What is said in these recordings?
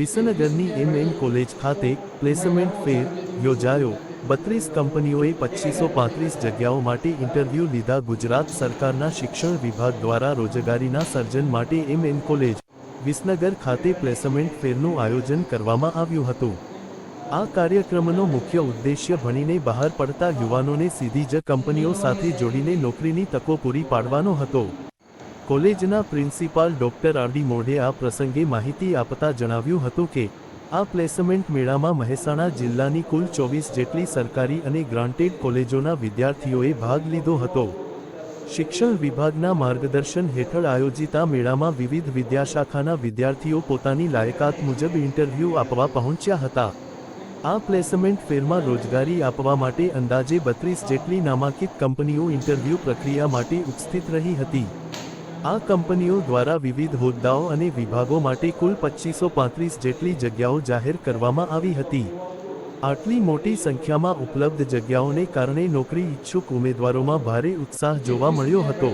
વિસનગરની MM college ખાતે placement ફેર યોજાયો। 32 કંપનીઓએ 2535 જગ્યાઓ માટે ઇન્ટરવ્યૂ લીધા। ગુજરાત સરકારના શિક્ષણ વિભાગ દ્વારા રોજગારીના સર્જન માટે MM કોલેજ વિસનગર ખાતે પ્લેસમેન્ટ ફેરનું આયોજન કરવામાં આવ્યું હતું। આ કાર્યક્રમનો મુખ્ય ઉદ્દેશ્ય ભણીને બહાર પડતા યુવાનોને સીધી જ કંપનીઓ સાથે જોડીને નોકરીની તકો પૂરી પાડવાનો હતો। કોલેજના પ્રિન્સિપાલ ડોક્ટર આર.ડી. મોઢે આ પ્રસંગે માહિતી આપતા જણાવ્યું હતું કે આ પ્લેસમેન્ટ મેળામાં મહેસાણા જિલ્લાની કુલ 24 જેટલી સરકારી અને ગ્રાન્ટેડ કોલેજોના વિદ્યાર્થીઓએ ભાગ લીધો હતો। શિક્ષણ વિભાગના માર્ગદર્શન હેઠળ આયોજિત આ મેળામાં વિવિધ વિદ્યાશાખાના વિદ્યાર્થીઓ પોતાની લાયકાત મુજબ ઇન્ટરવ્યૂ આપવા પહોંચ્યા હતા। આ પ્લેસમેન્ટ ફેરમાં રોજગારી આપવા માટે અંદાજે 32 જેટલી નામાંકિત કંપનીઓ ઇન્ટરવ્યૂ પ્રક્રિયા માટે ઉપસ્થિત રહી હતી। આ કંપનીઓ દ્વારા વિવિધ હોદ્દાઓ અને વિભાગો માટે કુલ 2535 જેટલી જગ્યાઓ જાહેર કરવામાં આવી હતી। આટલી મોટી સંખ્યામાં ઉપલબ્ધ જગ્યાઓને કારણે નોકરી ઈચ્છુક ઉમેદવારોમાં ભારે ઉત્સાહ જોવા મળ્યો હતો।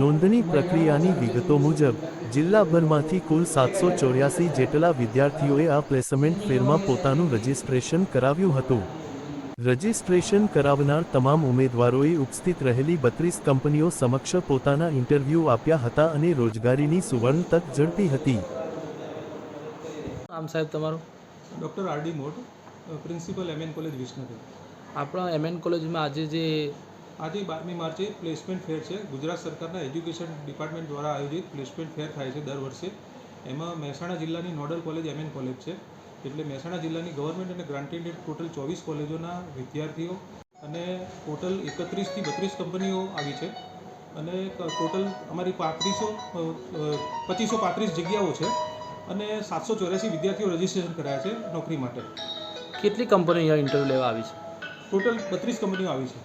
નોંધણી પ્રક્રિયાની વિગતો મુજબ જિલ્લાભરમાંથી કુલ 784 જેટલા વિદ્યાર્થીઓએ આ પ્લેસમેન્ટ ફેરમાં પોતાનું રજિસ્ટ્રેશન કરાવ્યું હતું। રજિસ્ટ્રેશન કરાવનાર તમામ ઉમેદવારોએ ઉપસ્થિત રહેલી 32 કંપનીઓ સમક્ષ પોતાના ઇન્ટરવ્યૂ આપ્યા હતા અને રોજગારીની સુવર્ણ તક ઝડપી હતી। આમ સાહેબ તમારું? ડૉક્ટર આર.ડી. મોઢ, પ્રિન્સિપલ MM કોલેજ વિસનગર। આપણા MM કોલેજમાં આજે 12મી માર્ચે પ્લેસમેન્ટ ફેર છે। ગુજરાત સરકારના એજ્યુકેશન ડિપાર્ટમેન્ટ દ્વારા આયોજિત પ્લેસમેન્ટ ફેર થાય છે દર વર્ષે। એમાં મહેસાણા જિલ્લાની નોડલ કોલેજ MM કોલેજ છે, એટલે મહેસાણા જિલ્લાની ગવર્મેન્ટ અને ગ્રાન્ટેડ ટોટલ 24 કોલેજોના વિદ્યાર્થીઓ અને ટોટલ 31 થી 32 કંપનીઓ આવી છે અને ટોટલ અમારી 2535 જગ્યાઓ છે અને 784 વિદ્યાર્થીઓ રજિસ્ટ્રેશન કરાયા છે નોકરી માટે। કેટલી કંપનીઓ ઇન્ટરવ્યૂ લેવા આવી છે? ટોટલ 32 કંપનીઓ આવી છે।